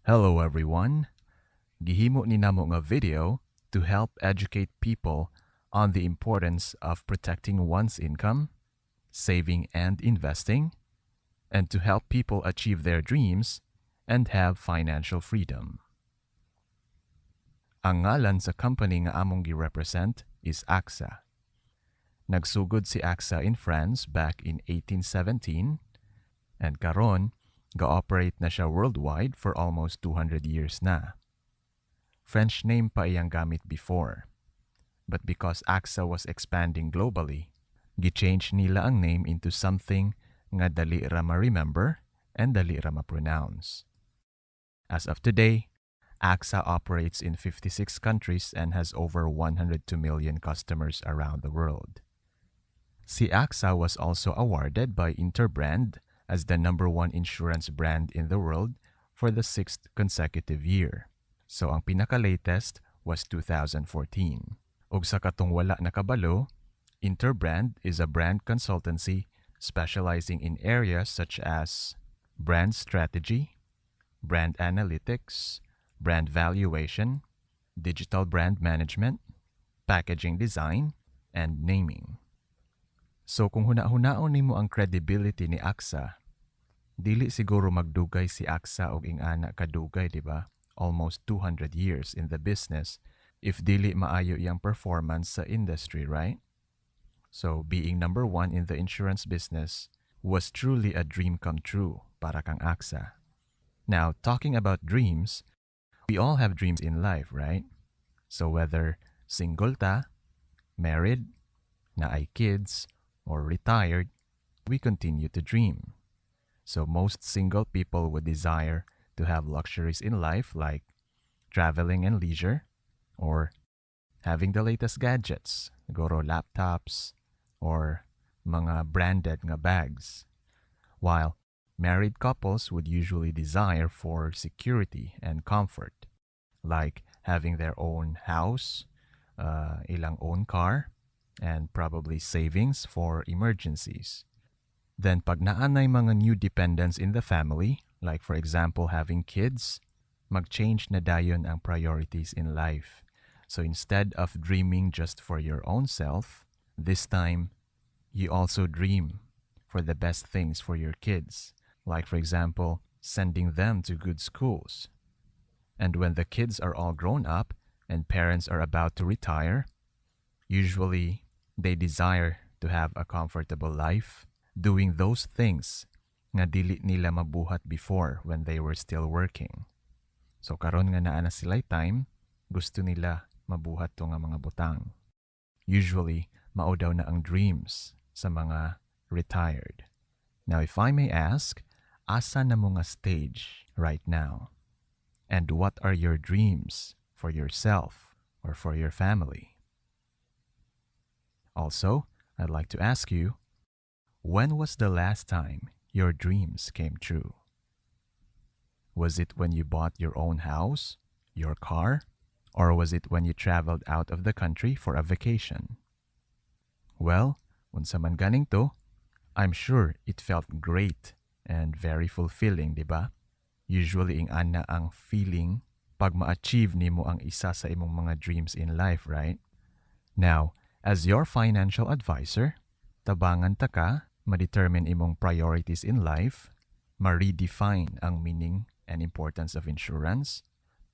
Hello everyone. Gihimo ni namo nga video to help educate people on the importance of protecting one's income, saving and investing, and to help people achieve their dreams and have financial freedom. Ang ngalan sa company nga among gi-represent is AXA. Nagsugod si AXA in France back in 1817 and karon ga-operate na siya worldwide for almost 200 years na. French name pa iyang gamit before. But because AXA was expanding globally, gi-change nila ang name into something nga dali ra ma-remember and dali ra ma-pronounce. As of today, AXA operates in 56 countries and has over 102 million customers around the world. Si AXA was also awarded by Interbrand as the #1 insurance brand in the world for the 6th consecutive year. So ang pinaka-latest was 2014. Ug sa katong wala nakabalo, Interbrand is a brand consultancy specializing in areas such as brand strategy, brand analytics, brand valuation, digital brand management, packaging design, and naming. So kung huna-hunaon nimo ang credibility ni AXA, dili siguro magdugay si AXA og ingana kadugay, di ba? Almost 200 years in the business if dili maayo iyang performance sa industry, right? So being #1 in the insurance business was truly a dream come true para kang AXA. Now, talking about dreams, we all have dreams in life, right? So whether single ta, married, naay kids, or retired, we continue to dream. So most single people would desire to have luxuries in life like traveling and leisure, or having the latest gadgets, siguro laptops, or mga branded nga bags. While married couples would usually desire for security and comfort, like having their own house, ilang own car, and probably savings for emergencies. Then pag naanay mga new dependents in the family, like for example having kids, mag-change na dayon ang priorities in life. So instead of dreaming just for your own self, this time you also dream for the best things for your kids, like for example sending them to good schools. And when the kids are all grown up and parents are about to retire, usually they desire to have a comfortable life, doing those things nga dili nila mabuhat before when they were still working. So karon nga naa na sila'y time, gusto nila mabuhat to nga mga butang. Usually, mao daw na ang dreams sa mga retired. Now if I may ask, asa na mo nga stage right now? And what are your dreams for yourself or for your family? Also, I'd like to ask you, when was the last time your dreams came true? Was it when you bought your own house, your car, or was it when you traveled out of the country for a vacation? Well, unsa man ganing to, I'm sure it felt great and very fulfilling, di ba? Usually ing ana ang feeling pag ma-achieve nimo ang isa sa imong mga dreams in life, right? Now, as your financial advisor, tabangan ta ka, ma-determine imong priorities in life, ma-redefine ang meaning and importance of insurance,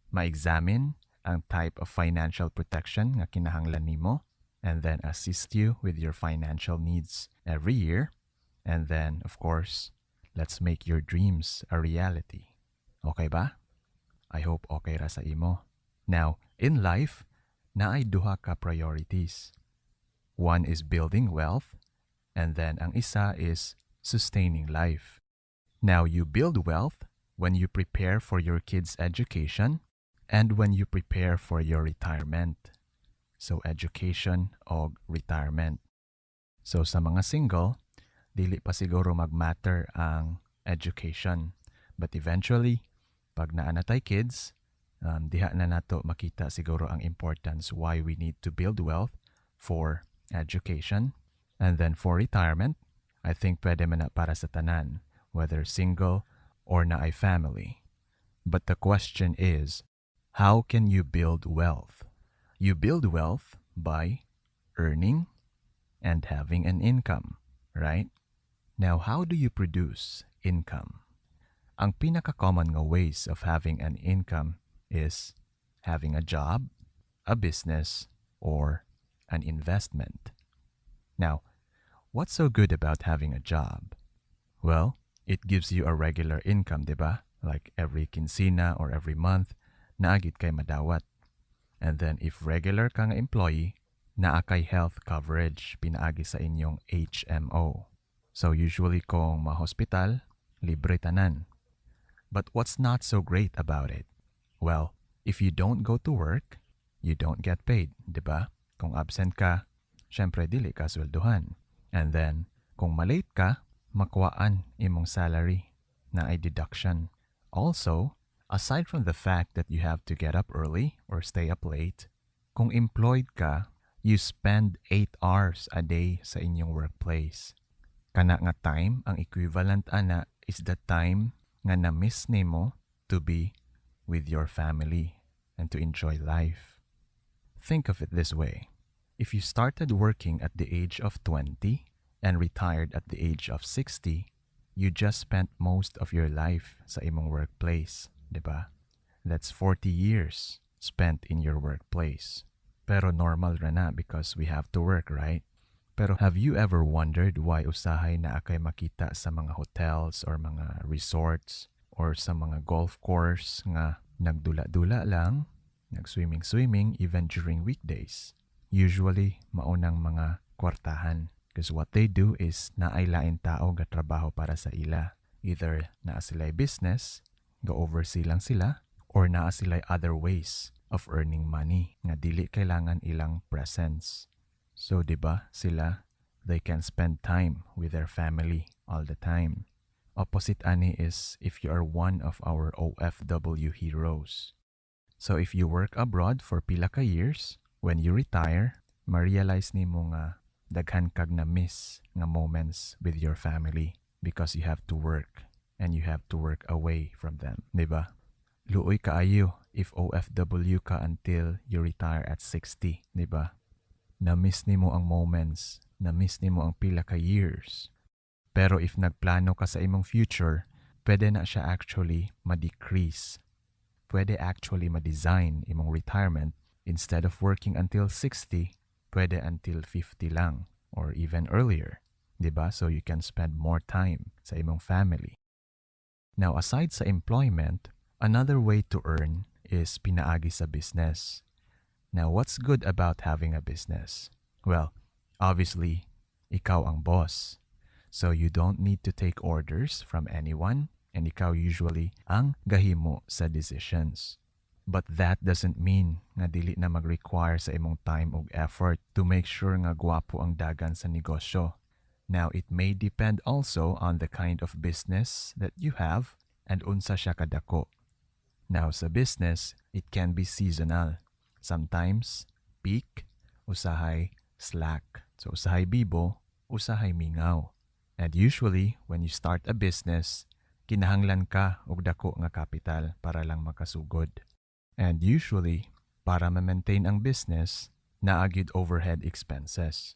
ma-examine ang type of financial protection nga kinahanglan nimo, and then assist you with your financial needs every year. And then, of course, let's make your dreams a reality. Okay ba? I hope okay ra sa imo. Now, in life, naay duha ka priorities. One is building wealth, and then ang isa is sustaining life. Now, you build wealth when you prepare for your kids' education and when you prepare for your retirement. So, education o retirement. So, sa mga single, dili pa siguro mag-matter ang education. But eventually, pag naanatay kids, diha na nato makita siguro ang importance why we need to build wealth for education. And then for retirement, I think pwede man na para sa tanan, whether single or naay family. But the question is, how can you build wealth? You build wealth by earning and having an income, right? Now, how do you produce income? Ang pinaka-common nga ways of having an income is having a job, a business, or an investment. Now, what's so good about having a job? Well, it gives you a regular income, diba? Like every quincena or every month, naagit kay madawat. And then if regular ka nga employee, naa kay health coverage pinaagi sa inyong HMO. So usually kung ma-hospital, libre tanan. But what's not so great about it? Well, if you don't go to work, you don't get paid, di ba? Kung absent ka, syempre dili ka swelduhan. And then, kung malate ka, makuhaan imong salary na ay deduction. Also, aside from the fact that you have to get up early or stay up late, kung employed ka, you spend 8 hours a day sa inyong workplace. Kana nga time, ang equivalent ana is the time nga na-miss nimo to be with your family and to enjoy life. Think of it this way. If you started working at the age of 20 and retired at the age of 60, you just spent most of your life sa imong workplace, di ba? That's 40 years spent in your workplace. Pero normal ra na because we have to work, right? Pero have you ever wondered why usahay na akay makita sa mga hotels or mga resorts or sa mga golf course nga nagdula-dula lang, nag-swimming-swimming even during weekdays? Usually, maunang mga kwartahan. Because what they do is naaylain tao ga trabaho para sa ila. Either naa sila'y business, ga-oversee lang sila, or naa sila'y other ways of earning money nga dili kailangan ilang presence. So, di ba, sila, they can spend time with their family all the time. Opposite ani is if you are one of our OFW heroes. So, if you work abroad for pila ka years, when you retire, ma-realize nimo nga daghan kag na miss nga moments with your family because you have to work and you have to work away from them, di ba? Luoy kaayo if OFW ka until you retire at 60, di ba? Na-miss nimo ang moments, na-miss nimo ang pila ka years. Pero if nagplano ka sa imong future, pwede na siya actually ma-decrease. Pwede actually ma-design imong retirement instead of working until 60, pwede until 50 lang or even earlier, 'di ba? So you can spend more time sa imong family. Now, aside sa employment, another way to earn is pinaagi sa business. Now, what's good about having a business? Well, obviously, ikaw ang boss. So you don't need to take orders from anyone and ikaw usually ang gahimo sa decisions. But that doesn't mean nga dili na mag-require sa imong time ug effort to make sure nga gwapo ang dagan sa negosyo. Now, it may depend also on the kind of business that you have and unsa siya kadako. Now, sa business, it can be seasonal. Sometimes, peak, usahay, slack. So, usahay bibo, usahay mingaw. And usually, when you start a business, kinahanglan ka og dako nga kapital para lang makasugod. And usually, para ma-maintain ang business, naagid overhead expenses.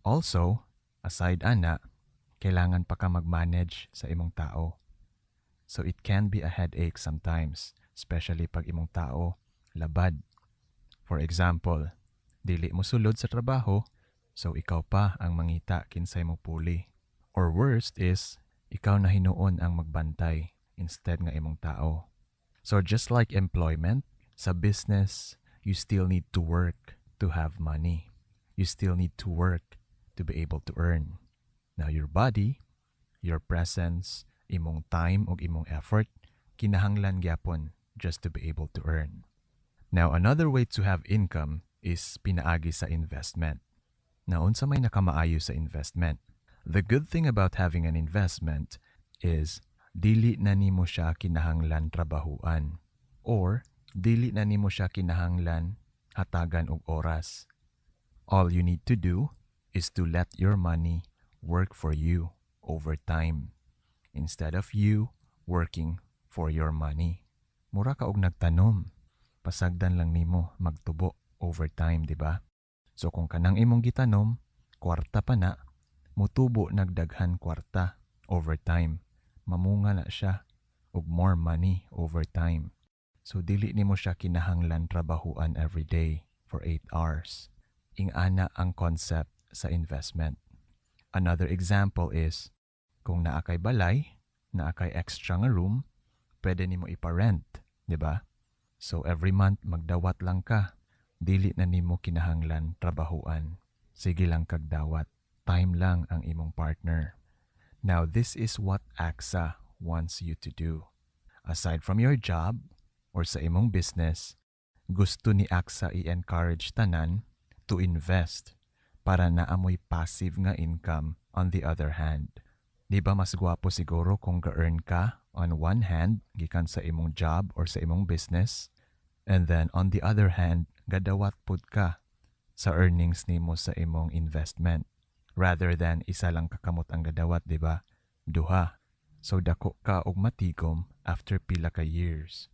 Also, aside ana, kailangan pa ka mag-manage sa imong tao. So it can be a headache sometimes, especially pag imong tao labad. For example, dili mo sulod sa trabaho, so ikaw pa ang mangita kinsay mo puli. Or worst is, ikaw na hinuon ang magbantay instead nga imong tao. So just like employment, sa business, you still need to work to have money. You still need to work to be able to earn. Now your body, your presence, imong time ug imong effort, kinahanglan gyapon just to be able to earn. Now, another way to have income is pinaagi sa investment. Now, unsa may nakamaayo sa investment? The good thing about having an investment is dili na nimo siya kinahanglan trabahuan or dili na nimo siya kinahanglan hatagan og oras. All you need to do is to let your money work for you over time instead of you working for your money. Mura ka og nagtanom. Pasagdan lang nimo magtubo over time, di ba? So kung kanang imong gitanom, kwarta pa na, mutubo nagdaghan kwarta over time. Mamunga na siya og more money over time. So dili nimo siya kinahanglan trabahuan every day for 8 hours. Ingana ang concept sa investment. Another example is, kung naa kay balay, naa kay extra nga room, pwede nimo ipa-rent, di ba? So every month magdawat lang ka. Dili na nimo kinahanglan trabahuan. Sige lang kagdawat. Time lang ang imong partner. Now this is what AXA wants you to do. Aside from your job or sa imong business, gusto ni AXA i-encourage tanan to invest para naamoy passive nga income on the other hand. Di ba mas gwapo siguro kung ga-earn ka on one hand gikan sa imong job or sa imong business, and then on the other hand, gadawat pud ka sa earnings nimo sa imong investment. Rather than isa lang kakamot ang gadawat, di ba? Duha. So dako ka og matigom after pila ka years.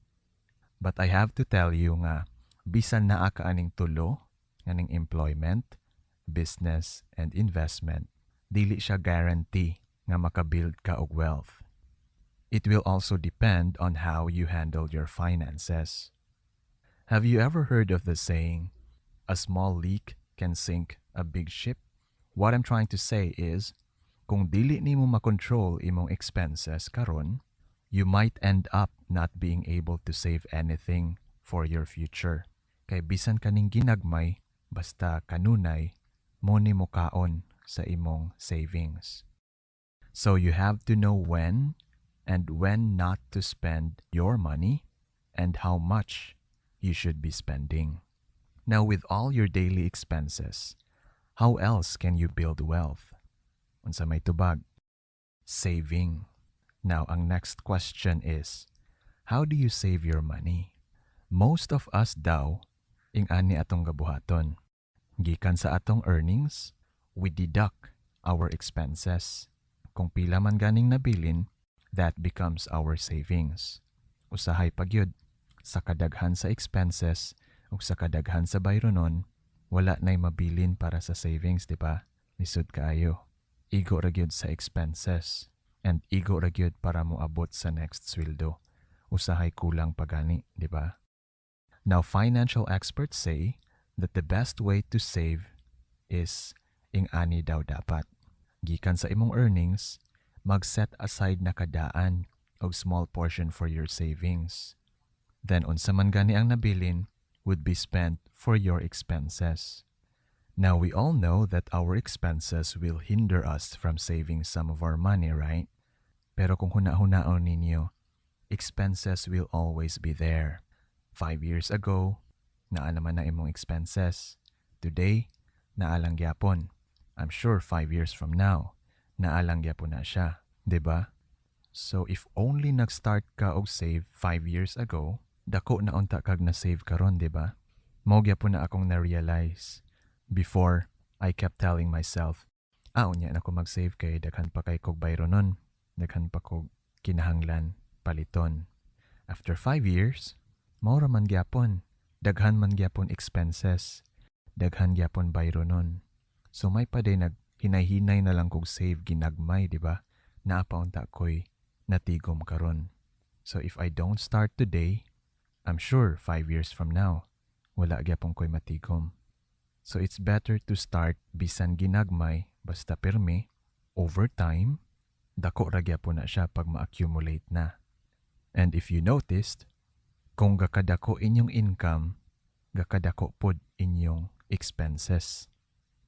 But I have to tell you nga, bisan naa ka aning tulo, nganing employment, business, and investment, dili siya guarantee nga makabuild ka og wealth. It will also depend on how you handle your finances. Have you ever heard of the saying, a small leak can sink a big ship? What I'm trying to say is, kung dili nimo makontrol imong expenses karon, you might end up not being able to save anything for your future. Kay bisan kaning ginagmay, basta kanunay, mo nimo kaon sa imong savings. So you have to know when and when not to spend your money and how much you should be spending. Now with all your daily expenses, how else can you build wealth? Unsa may tubag? Saving. Now ang next question is, how do you save your money? Most of us daw, ing-ani atong gabuhaton. Gikan sa atong earnings, we deduct our expenses. Kung pila man ganing nabilin, that becomes our savings. Usahay pagyud, sa kadaghan sa expenses ug sa kadaghan sa bayronon, wala na'y mabilin para sa savings, di ba? Lisod kaayo. Igo ra gyud sa expenses and igo ra gyud para mo abot sa next sweldo. Usahay kulang pagani, di ba? Now, financial experts say that the best way to save is ing-ani daw dapat. Gikan sa imong earnings, mag-set aside na kadaan og small portion for your savings. Then unsa man gani ang nabilin would be spent for your expenses. Now we all know that our expenses will hinder us from saving some of our money, right? Pero kung huna-hunaon ninyo, expenses will always be there. 5 years ago, naa naman na imong expenses. Today, naalang gyapon. I'm sure 5 years from now, naalang gyapon na siya, 'di ba? So if only nag-start ka og save 5 years ago, dako na unta kag na save karon, 'di ba? Mao gyapon na akong na-realize. Before, I kept telling myself, unya na ko mag-save kay daghan pa kay kog bayronon, daghan pa kog kinahanglan paliton. After 5 years, mao ra man gyapon, daghan man gyapon expenses, daghan gyapon bayronon. So may pa day naghinay-hinay na lang kog save ginagmay, di ba? Naapaunta ko'y natigom karon. So if I don't start today, I'm sure 5 years from now, wala gyapon ko'y matigom. So it's better to start bisan ginagmay basta pirmi. Over time, dako ra gyapon na siya pag ma-accumulate na. And if you noticed, kung gakadako inyong income, gakadako pod inyong expenses.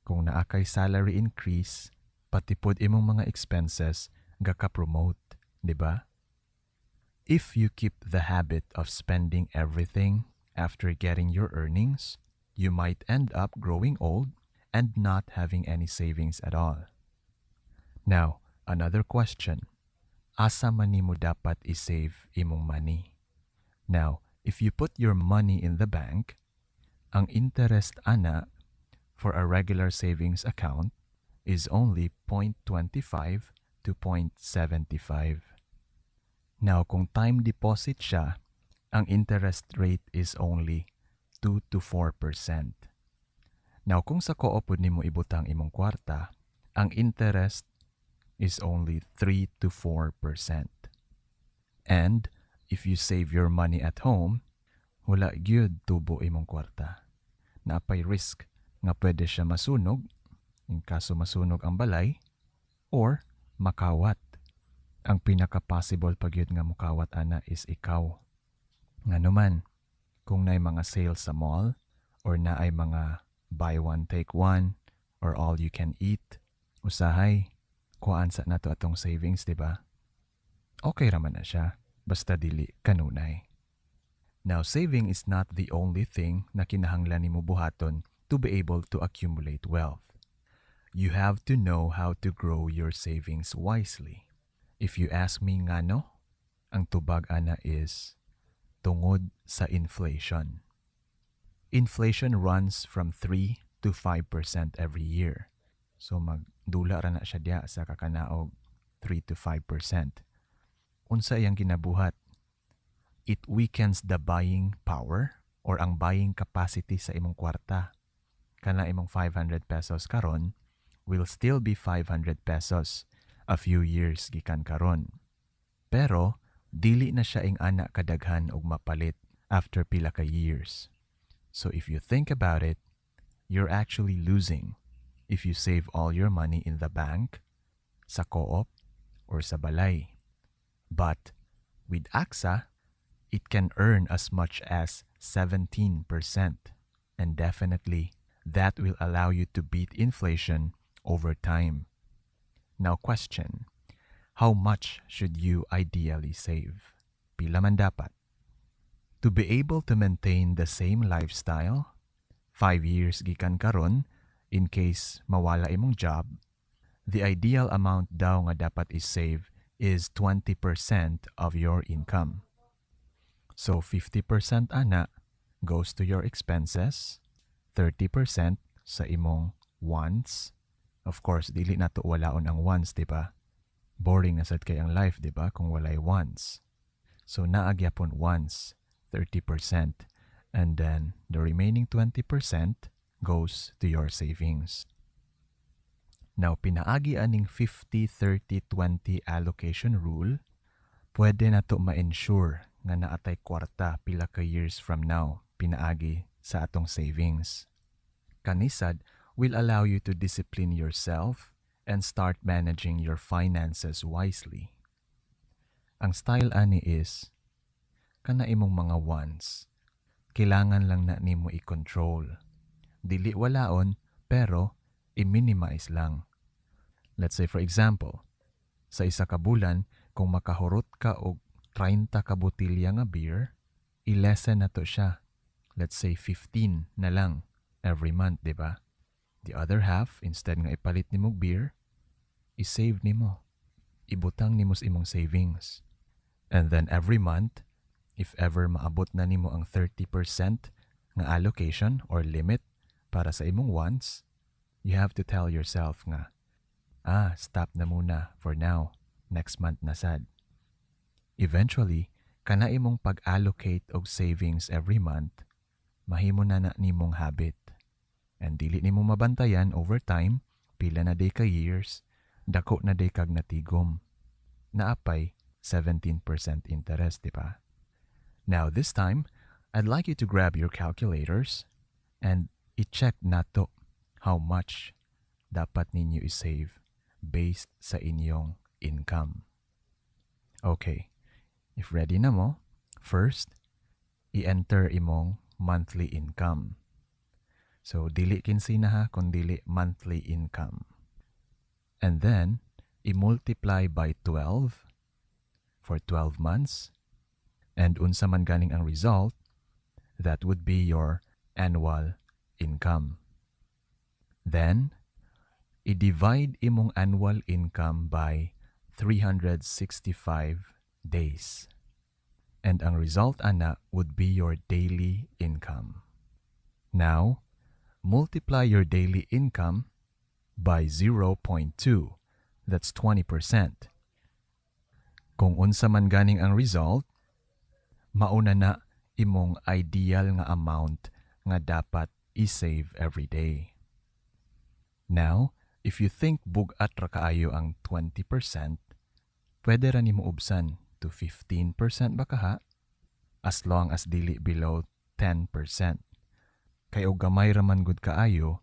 Kung naa kay salary increase, pati pod imong mga expenses gaka-promote, di ba? If you keep the habit of spending everything after getting your earnings, you might end up growing old and not having any savings at all. Now, another question. Asa man nimo dapat i-save imong money? Now, if you put your money in the bank, ang interest ana for a regular savings account is only 0.25 to 0.75. Now, kung time deposit siya, ang interest rate is only 2 to 4%. Now, kung sa co-op nimo ibutang imong kwarta, ang interest is only 3 to 4%. And if you save your money at home, wala gyud tubo imong kwarta. Napay risk nga pwede siya masunog, in kaso masunog ang balay, or makawat. Ang pinaka-possible pag yun nga mukawat ana is ikaw. Nga naman, kung naay mga sales sa mall, or naay mga buy one take one, or all you can eat, usahay, kuhaan sa nato atong savings, di ba? Okay raman na siya, basta dili kanunay. Now, saving is not the only thing na kinahanglan nimo buhaton to be able to accumulate wealth. You have to know how to grow your savings wisely. If you ask me ngano, ang tubag ana is tungod sa inflation. Inflation runs from 3 to 5% every year. So magdula ra na siya diya sa kakanaog 3 to 5%. Unsa iyang ginabuhat? It weakens the buying power or ang buying capacity sa imong kwarta. Kana imong 500 pesos karon will still be 500 pesos a few years gikan karon. Pero dili na siya ing ana kadaghan og mapalit after pila ka years. So if you think about it, you're actually losing if you save all your money in the bank, sa co-op, or sa balay. But with AXA, it can earn as much as 17%. And definitely, that will allow you to beat inflation over time. Now question, how much should you ideally save? Pila man dapat? To be able to maintain the same lifestyle, 5 years gikan karon, in case mawala imong job, the ideal amount daw nga dapat is-save is 20% of your income. So 50% ana goes to your expenses, 30% sa imong wants. Of course, dili na to walaon ang wants, di ba? Boring na sad kay ang life, di ba, kung walay wants. So naagyapon wants, 30%. And then the remaining 20% goes to your savings. Now, pinaagi aning 50-30-20 allocation rule, pwede na to ma-ensure nga naatay kwarta pila ka years from now pinaagi sa atong savings. Kanisad will allow you to discipline yourself and start managing your finances wisely. Ang style ani is, kana imong mga wants, kailangan lang na nimo i-control. Dili walaon, pero i-minimize lang. Let's say for example, sa isa ka bulan, kung makahurot ka og 30 ka botilya nga beer, i-lessen na to siya. Let's say 15 na lang every month, di ba? The other half, instead nga ipalit nimo beer, i-save nimo. Ibutang nimo sa imong savings. And then every month, if ever maabot na nimo ang 30% nga allocation or limit para sa imong wants, you have to tell yourself nga, stop na muna for now. Next month na sad. Eventually, kana imong pag-allocate og savings every month, mahimo na nimong habit. And dili nimo mabantayan over time, pila na day ka years, dako na day kag natigom. Naapay 17% interest, di ba? Now this time, I'd like you to grab your calculators and i-check nato how much dapat ninyo i-save based sa inyong income. Okay, if ready na mo, first, i-enter imong monthly income. So, dili kinsina ha, kundi monthly income. And then, i-multiply by 12 for 12 months. And unsa man ganing ang result, that would be your annual income. Then, i-divide imong annual income by 365 days. And ang result ana would be your daily income. Now, multiply your daily income by 0.2. That's 20%. Kung unsa man ganing ang result, mauna na imong ideal nga amount nga dapat i-save every day. Now, if you think bugat ra kaayo ang 20%, pwede ra nimo ubsan to 15% ba kaha? As long as dili below 10%. Kay og gamay ra man gud kaayo,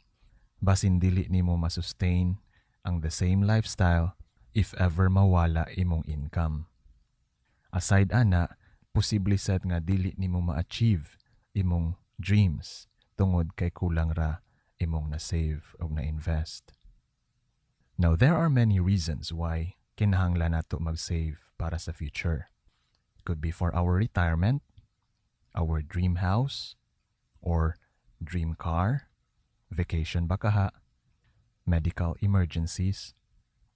basin dili nimo masustain ang the same lifestyle if ever mawala imong income. Aside ana, posible sad nga dili nimo ma-achieve imong dreams tungod kay kulang ra imong na-save o na-invest. Now, there are many reasons why kinahanglan nato mag-save para sa future. Could be for our retirement, our dream house, or dream car, vacation bakaha, medical emergencies,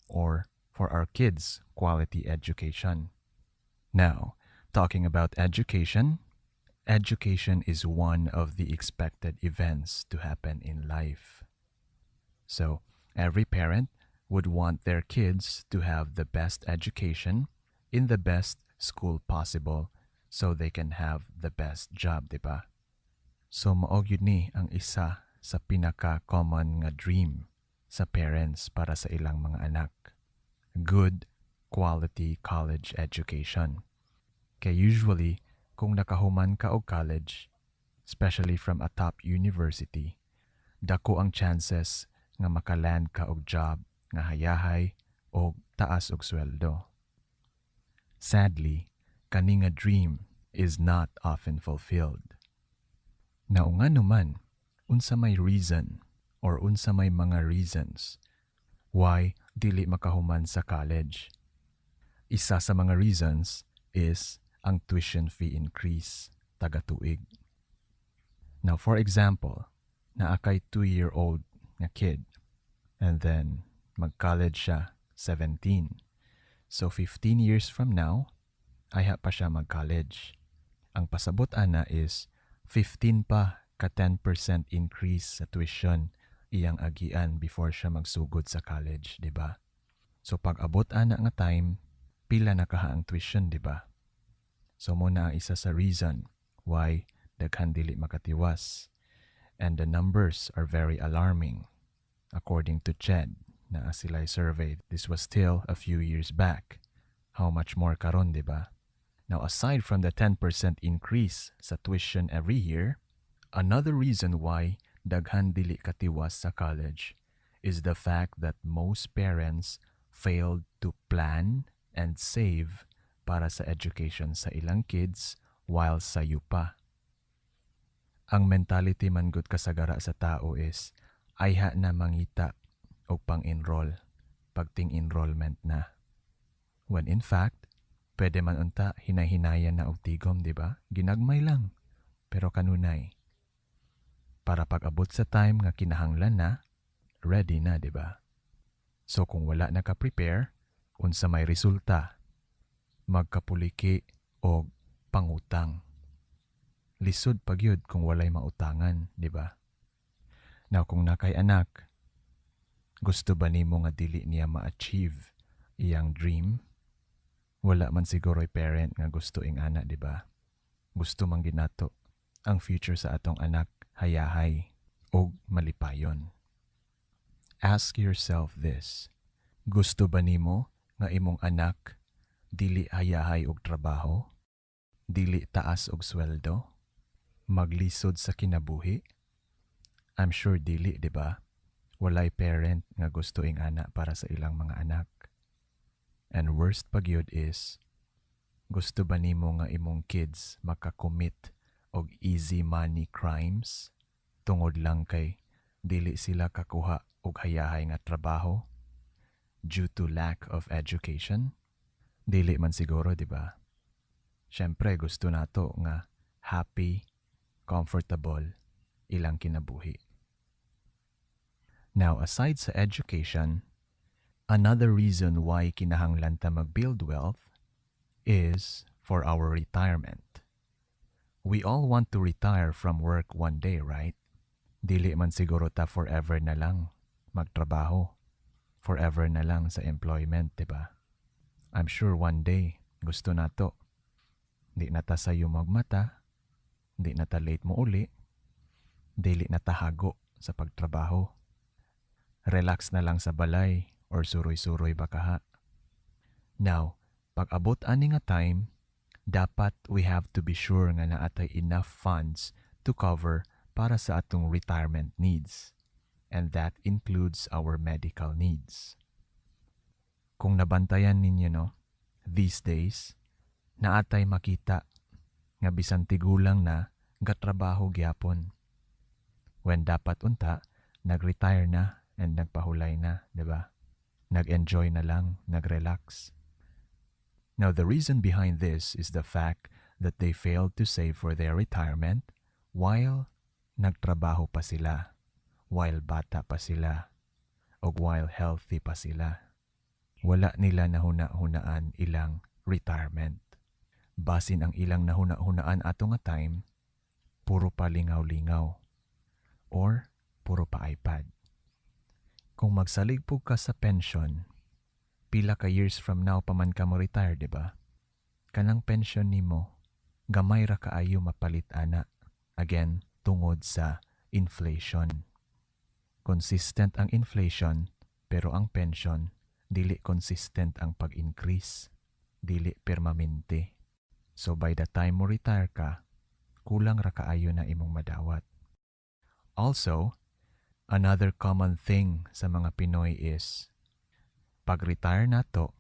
or for our kids' quality education. Now, talking about education, education is one of the expected events to happen in life. So, every parent would want their kids to have the best education in the best school possible so they can have the best job, diba? So, maog yun ni ang isa sa pinaka-common nga dream sa parents para sa ilang mga anak. Good quality college education. Kaya usually, kung nakahuman ka og college, especially from a top university, dako ang chances nga makaland ka og job nga hayahay o taas og sweldo. Sadly, kani nga dream is not often fulfilled. Naungano man, unsa may reason or unsa may mga reasons why dili makahuman sa college. Isa sa mga reasons is ang tuition fee increase taga-tuig. Now, for example, naakay 2-year-old nga kid and then mag-college siya 17. So 15 years from now, ayha pa siya mag-college. Ang pasabot ana is 15 pa ka 10% increase sa tuition iyang agian before siya magsugod sa college, di ba? So pag abot ana nga time, pila na kaha ang tuition, di ba? So mo na isa sa reason why daghan dili makatiwas. And the numbers are very alarming. According to CHED, na sila'y surveyed, this was still a few years back. How much more karon, di ba? Now, aside from the 10% increase sa tuition every year, another reason why daghan dili katiwas sa college is the fact that most parents failed to plan and save para sa education sa ilang kids while sayo pa. Ang mentality man gud kasagara sa tao is ayha na mangita o pang-enroll pagting enrollment na. When in fact, pwede man unta hinay-hinayan na og tigom, di ba? Ginagmay lang, pero kanunay. Para pag-abot sa time nga kinahanglan na, ready na, di ba? So kung wala na ka-prepare, unsa may resulta, magkapuliki o pangutang. Lisod pagyud kung walay mautangan, di ba? Now kung nakay anak, gusto ba nimo nga dili niya ma-achieve iyang dream? Wala man siguro'y parent nga gusto ing ana, di ba? Gusto man ginato ang future sa atong anak hayahay o malipayon. Ask yourself this. Gusto ba nimo nga imong anak dili hayahay og trabaho? Dili taas og sweldo? Maglisod sa kinabuhi? I'm sure dili, di ba? Walay parent nga gusto ing ana para sa ilang mga anak. And worst pagyud is, gusto ba nimo nga imong kids makakommit og easy money crimes tungod lang kay dili sila kakuha og hayahay nga trabaho due to lack of education? Dili man siguro, di ba? Syempre gusto nato nga happy, comfortable ilang kinabuhi. Now, aside sa education, another reason why kinahanglan ta mag-build wealth is for our retirement. We all want to retire from work one day, right? Dili man siguro ta forever na lang magtrabaho. Forever na lang sa employment, diba? I'm sure one day gusto nato. Di na ta sayo magmata, di na ta late mo uli, dili na tahago sa pagtrabaho. Relax na lang sa balay or suroy-suroy bakaha. Now, pag abot ani nga time, dapat we have to be sure nga naatay enough funds to cover para sa atong retirement needs. And that includes our medical needs. Kung nabantayan ninyo, no, these days, naatay makita nga bisan tigulang na gatrabaho gyapon. When dapat unta, nag-retire na and nagpahulay na, di ba? Nag-enjoy na lang, nag-relax. Now, the reason behind this is the fact that they failed to save for their retirement while nagtrabaho pa sila, while bata pa sila, o while healthy pa sila. Wala nila nahuna-hunaan ilang retirement. Basin ang ilang nahuna-hunaan ato nga time, puro pa lingaw-lingaw or puro pa iPad. Kung magsaligpog ka sa pension, pila ka years from now pa man ka mo retire, di ba? Kanang pension nimo, gamay ra kaayo mapalit ana. Again, tungod sa inflation. Consistent ang inflation, pero ang pension, dili consistent ang pag-increase. Dili permanente. So by the time mo retire ka, kulang ra kaayo na imong madawat. Also, another common thing sa mga Pinoy is, pag-retire nato,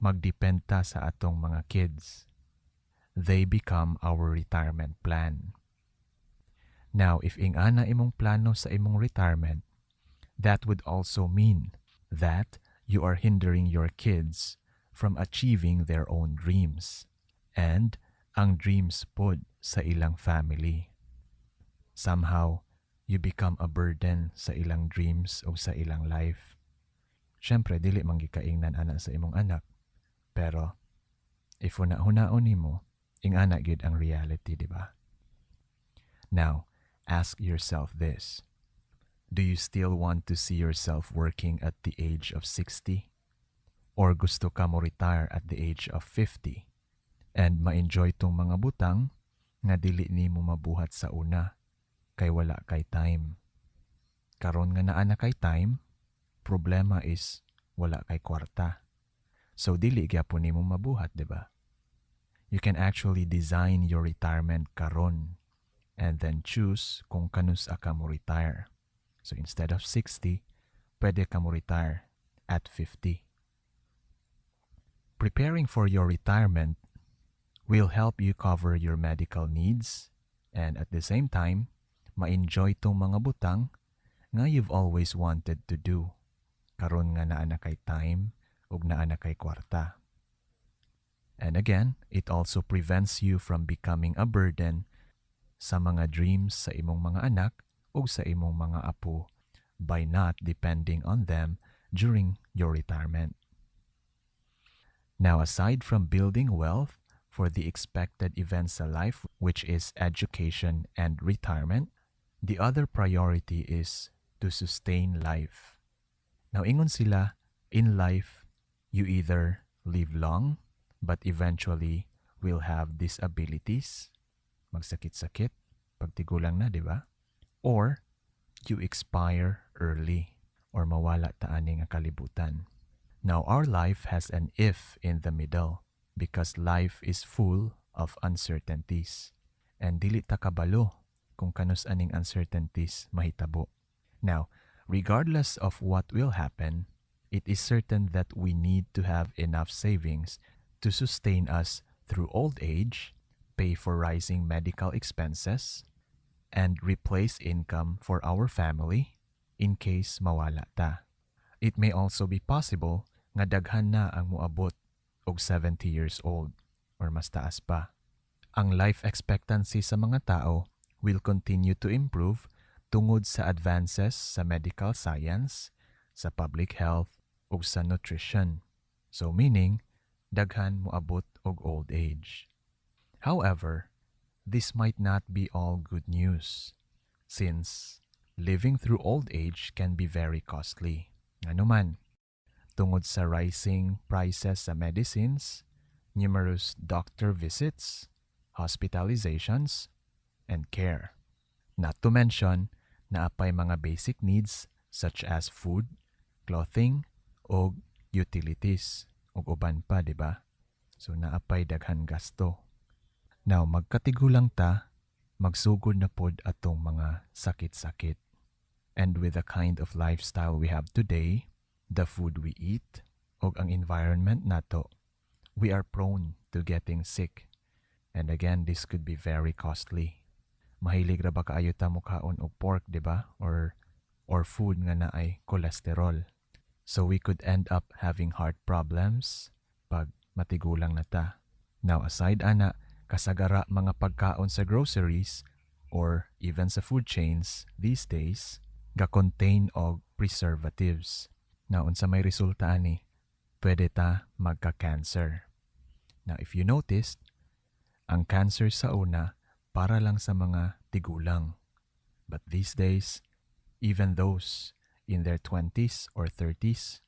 magdependa sa atong mga kids. They become our retirement plan. Now, if ingana imong plano sa imong retirement, that would also mean that you are hindering your kids from achieving their own dreams and ang dreams pod sa ilang family. Somehow, you become a burden sa ilang dreams o sa ilang life. Siyempre, dili manggikaingnan ana sa imong anak. Pero, if una-hunaon nimo, ingana gyud ang reality, di ba? Now, ask yourself this. Do you still want to see yourself working at the age of 60? Or gusto ka mo retire at the age of 50? And ma-enjoy tong mga butang nga dili nimo mabuhat sa una kay wala kay time. Karon nga naa na kay time, problema is wala kay kwarta. So dili gyapon nimo mabuhat, di ba? You can actually design your retirement karon and then choose kung kanus ka mo retire. So instead of 60, pwede ka mo retire at 50. Preparing for your retirement will help you cover your medical needs and at the same time, ma-enjoy tong mga butang nga you've always wanted to do. Karon nga naa na kay time ug naa na kay kwarta. And again, it also prevents you from becoming a burden sa mga dreams sa imong mga anak o sa imong mga apo by not depending on them during your retirement. Now, aside from building wealth for the expected events of life, which is education and retirement, the other priority is to sustain life. Now, ingon sila, in life, you either live long, but eventually will have disabilities, magsakit-sakit, pagtigulang na, di ba? Or, you expire early, or mawala ta ani nga kalibutan. Now, our life has an if in the middle, because life is full of uncertainties. And dili ta kabalo kung kanus aning uncertainties mahitabo. Now, regardless of what will happen, it is certain that we need to have enough savings to sustain us through old age, pay for rising medical expenses, and replace income for our family in case mawala ta. It may also be possible nga daghan na ang moabot og 70 years old or mas taas pa. Ang life expectancy sa mga tao will continue to improve tungod sa advances sa medical science, sa public health, ug sa nutrition. So meaning, daghan moabot og old age. However, this might not be all good news since living through old age can be very costly. Ano man, tungod sa rising prices sa medicines, numerous doctor visits, hospitalizations, and care. Not to mention, naapay mga basic needs such as food, clothing, o utilities, o uban pa, di ba? So naapay daghan gasto. Now, magkatigulang ta, magsugod na pod atong mga sakit-sakit. And with the kind of lifestyle we have today, the food we eat, o ang environment nato, we are prone to getting sick. And again, this could be very costly. Mahilig ra ba kaayo ta mo kaon og pork, di ba? Or food nga naay cholesterol. So we could end up having heart problems pag matigulang na ta. Now, aside ana, kasagara mga pagkaon sa groceries or even sa food chains these days, ga-contain og preservatives. Now, unsa may resulta ani, pwede ta magka-cancer. Now, if you noticed, ang cancer sa una para lang sa mga tigulang. But these days, even those in their 20s or 30s,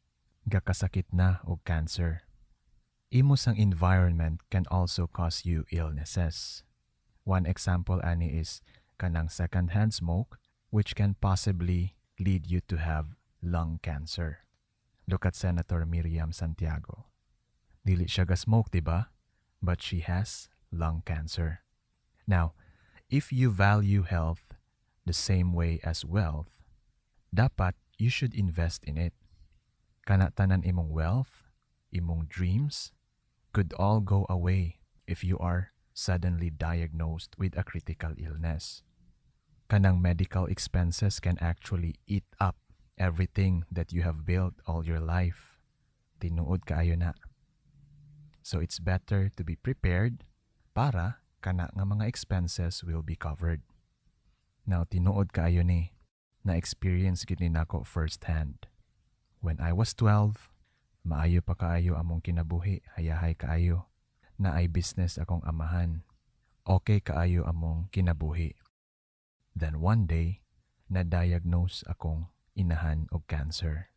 gakasakit na og cancer. Imos ang environment can also cause you illnesses. One example ani is kanang secondhand smoke, which can possibly lead you to have lung cancer. Look at Senator Miriam Santiago. Dili siya ga-smoke, diba? But she has lung cancer. Now, if you value health the same way as wealth, dapat you should invest in it. Kana tanan imong wealth, imong dreams, could all go away if you are suddenly diagnosed with a critical illness. Kanang medical expenses can actually eat up everything that you have built all your life. Tinuod kaayo na. So it's better to be prepared para kana nga mga expenses will be covered. Now, tinuod kaayo ni, na-experience gid ni nako firsthand. When I was 12, maayo pa kaayo among kinabuhi, hayahay kaayo. Naay business akong amahan. Okay kaayo among kinabuhi. Then one day, na-diagnose akong inahan og cancer.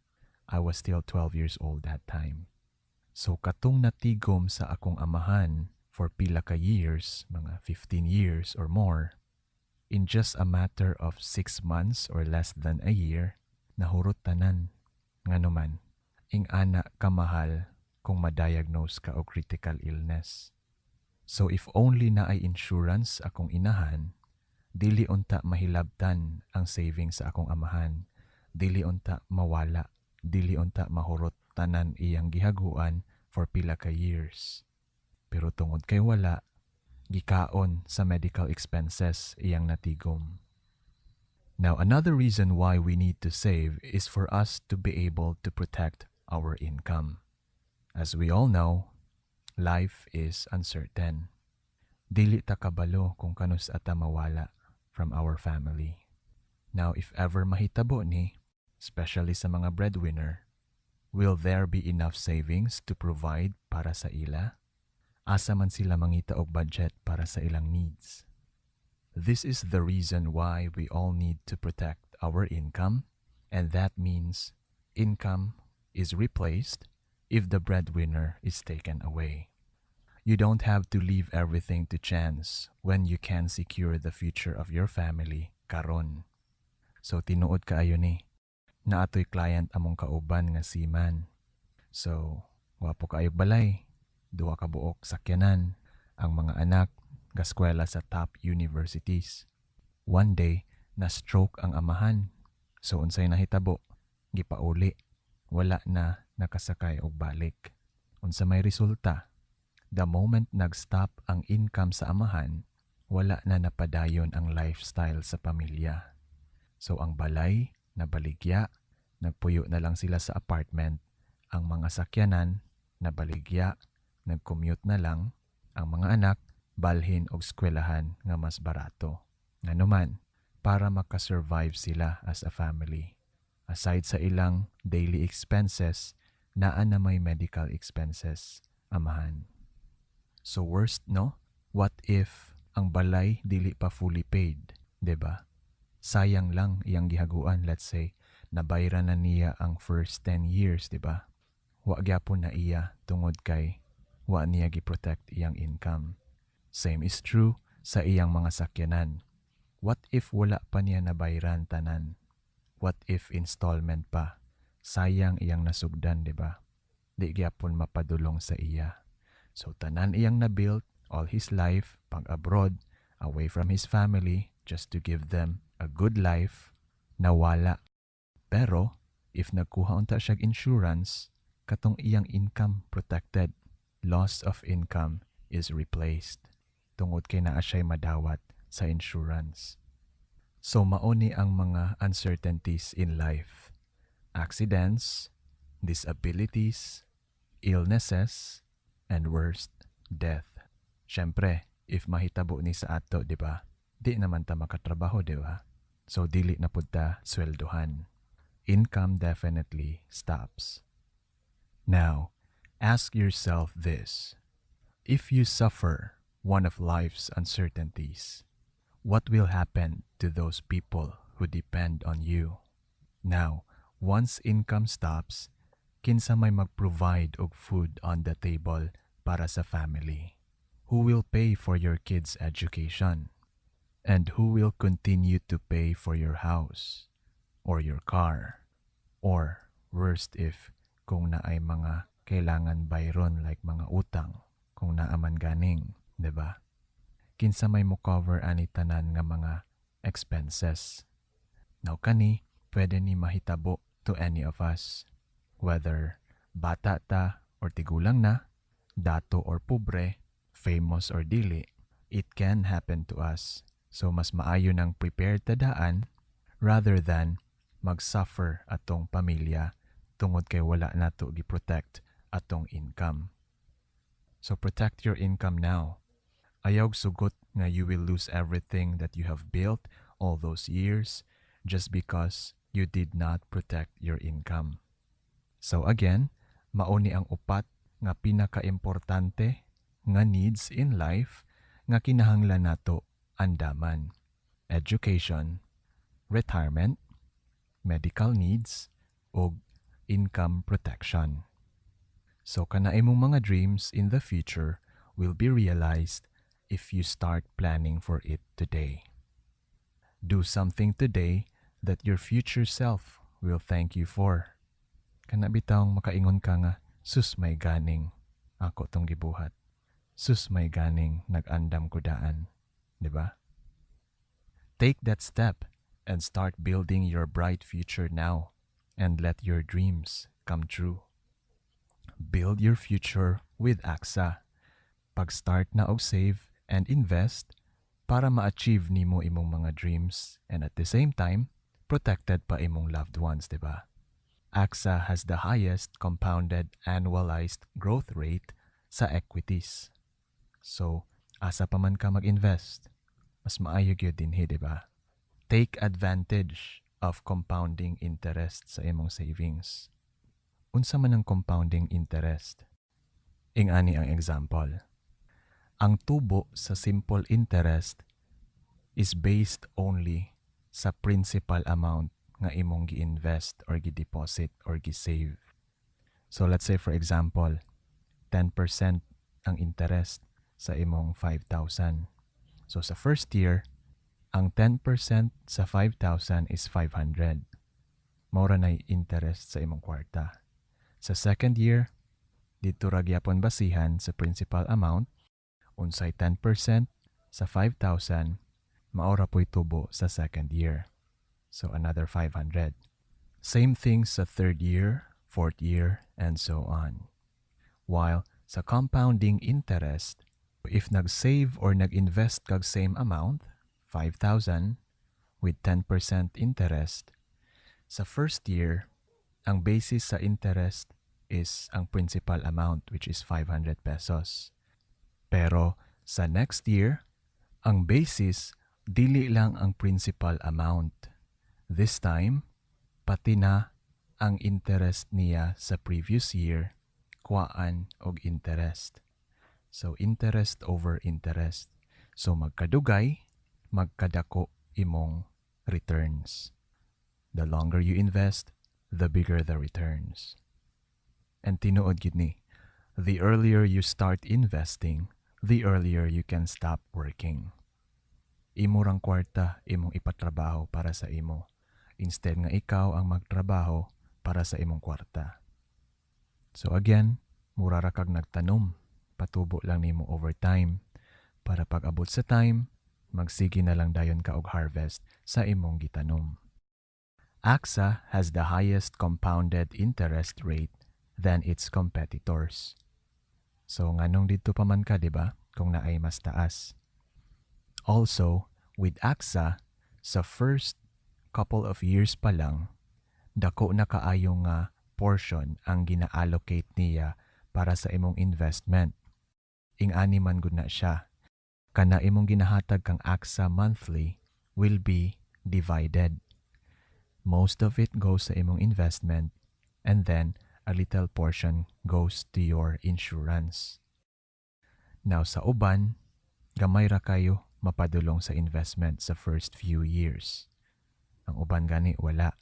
I was still 12 years old that time. So katong natigom sa akong amahan for pila ka years, mga 15 years or more, in just a matter of 6 months or less than a year, nahurot tanan. Nganuman, ing ana kamahal kung ma-diagnose ka og critical illness. So if only na ay insurance akong inahan, dili unta mahilabtan ang savings sa akong amahan, dili unta mawala, dili unta mahurot tanan iyang gihaguan for pila ka years. Pero tungod kay wala, gikaon sa medical expenses iyang natigom. Now, another reason why we need to save is for us to be able to protect our income. As we all know, life is uncertain. Dili ta kabalo kung kanus ata mawala from our family. Now, if ever mahitabo ni, especially sa mga breadwinner, will there be enough savings to provide para sa ila? Asa man sila mangita og budget para sa ilang needs? This is the reason why we all need to protect our income, and that means income is replaced if the breadwinner is taken away. You don't have to leave everything to chance when you can secure the future of your family karon. So tinuod kaayo ni, na ato'y client among kauban nga seaman. So, wapo kaayog balay, duha ka buok sakyanan, ang mga anak gaskwela sa top universities. One day, na-stroke ang amahan. So unsay nahitabo, gipauli, wala na nakasakay og balik. Unsa may resulta, the moment nag-stop ang income sa amahan, wala na napadayon ang lifestyle sa pamilya. So ang balay, nabaligya, nagpuyo na lang sila sa apartment, ang mga sakyanan, nabaligya, nag-commute na lang, ang mga anak, balhin og eskwelahan nga mas barato. Nganuman, para makasurvive sila as a family. Aside sa ilang daily expenses, naa na may medical expenses, amahan. So worst, no? What if ang balay dili pa fully paid, 'di ba? Sayang lang iyang gihaguan, let's say, nabayran na niya ang first 10 years, 'di ba? Wa gyapon na iya tungod kay wa niya gi-protect iyang income. Same is true sa iyang mga sakyanan. What if wala pa niya nabayran tanan? What if installment pa? Sayang iyang nasugdan, di ba? Di gyapon mapadulong sa iya. So tanan iyang na-build all his life, pag abroad, away from his family, just to give them a good life, nawala. Pero, if nagkuha unta siya insurance, katong iyang income protected. Loss of income is replaced. Tungod kay naa siya'y madawat sa insurance. So mauni ang mga uncertainties in life. Accidents, disabilities, illnesses, and worst, death. Syempre, if mahitabo ni sa ato, di ba? Di naman ta makatrabaho, di ba? So dili na pud ta sweldohan. Income definitely stops. Now, ask yourself this. If you suffer one of life's uncertainties, what will happen to those people who depend on you? Now, once income stops, kinsa may mag-provide og food on the table para sa family? Who will pay for your kids' education? And who will continue to pay for your house or your car? Or, worst if, kung naay mga kailangan bayron like mga utang, kung naaman ganing, 'di ba? Kinsa may mo cover ani tanan nga mga expenses. Now kani pwede ni mahitabo to any of us, whether bata ta or tigulang na, dato or pobre, famous or dili, it can happen to us. So mas maayo nang prepared ta daan rather than mag-suffer atong pamilya tungod kay wala nato gi-protect atong income. So protect your income now. Ayaw sugot nga you will lose everything that you have built all those years just because you did not protect your income. So again, mauni ang upat nga pinaka-importante nga needs in life nga kinahanglan nato andaman. Education, retirement, medical needs, ug income protection. So kanaay mong mga dreams in the future will be realized if you start planning for it today. Do something today that your future self will thank you for. Kana bitawng makaingon ka nga, sus may ganing, ako tong gibuhat. Sus may ganing, nag-andam ko daan. Diba? Take that step and start building your bright future now and let your dreams come true. Build your future with AXA. Pag-start na og save and invest para ma-achieve nimo imong mga dreams and at the same time, protected pa imong loved ones, diba? AXA has the highest compounded annualized growth rate sa equities. So, asa pa man ka mag-invest, mas maayo gyud dinhi, diba? Take advantage of compounding interest sa imong savings. Unsa man ang compounding interest? Ingani ang example. Ang tubo sa simple interest is based only sa principal amount nga imong gi-invest or gi-deposit or gi-save. So let's say for example, 10% ang interest sa imong 5,000. So sa first year, ang 10% sa 5,000 is 500. Maura na interest sa imong kwarta. Sa second year, dito ra gyapon basihan sa principal amount, unsay 10% sa 5,000, maura po'y tubo sa second year. So another 500. Same thing sa third year, fourth year, and so on. While sa compounding interest, if nag-save or nag-invest kag same amount, 5,000, with 10% interest, sa first year, ang basis sa interest is ang principal amount which is 500 pesos. Pero sa next year, ang basis dili lang ang principal amount. This time, pati na ang interest niya sa previous year, kuhaan og interest. So interest over interest. So magkadugay, magkadako imong returns. The longer you invest, the bigger the returns. And tinuod gid ni, the earlier you start investing, the earlier you can stop working. imo rang kwarta imong ipatrabaho para sa imo. Instead nga ikaw ang magtrabaho para sa imong kwarta. So again, mura ra kag nagtanom. Patubo lang nimo over time para pag abot sa time, magsige na lang dayon ka og harvest sa imong gitanom. AXA has the highest compounded interest rate than its competitors. So nganong dito pa man ka, di ba? Kung naay mas taas. Also, with AXA, sa first couple of years pa lang, dako na kaayo nga portion ang gina-allocate niya para sa imong investment. Ing-ani man gud na siya. Kana imong ginahatag kang AXA monthly will be divided. Most of it goes sa imong investment and then a little portion goes to your insurance. Now sa uban, gamay ra kayo mapadulong sa investment sa first few years. Ang uban gani wala,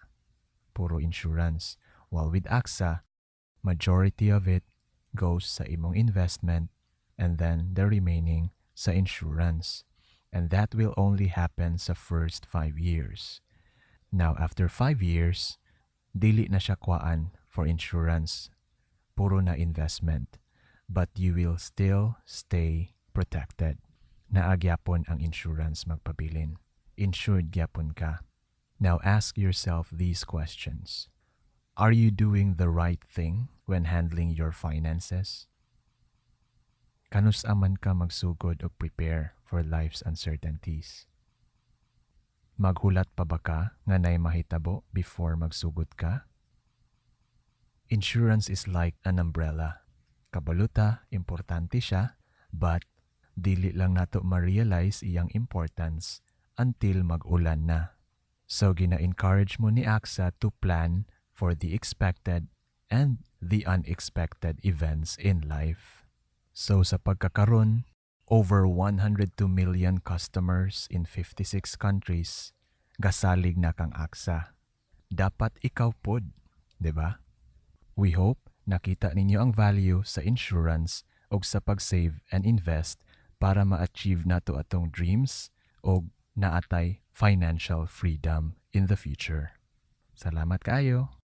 puro insurance. While with AXA, majority of it goes sa imong investment and then the remaining sa insurance. And that will only happen sa first 5 years. Now, after 5 years, dili na siya kwaan for insurance. Puro na investment. But you will still stay protected. Naagyapon ang insurance magpabilin. Insured gyapon ka. Now ask yourself these questions. Are you doing the right thing when handling your finances? Kanus aman ka magsugod o prepare for life's uncertainties? Maghulat pa ba ka nga nay mahitabo before magsugod ka? Insurance is like an umbrella. Kabaluta, importante siya, but dili lang nato ma-realize iyang importance until mag-ulan na. So gina-encourage mo ni AXA to plan for the expected and the unexpected events in life. So sa pagkakaron, over 102 million customers in 56 countries, gasalig na kang AXA. Dapat ikaw pod, di ba? We hope nakita ninyo ang value sa insurance o sa pag-save and invest para ma-achieve nato atong dreams o naatay financial freedom in the future. Salamat kaayo!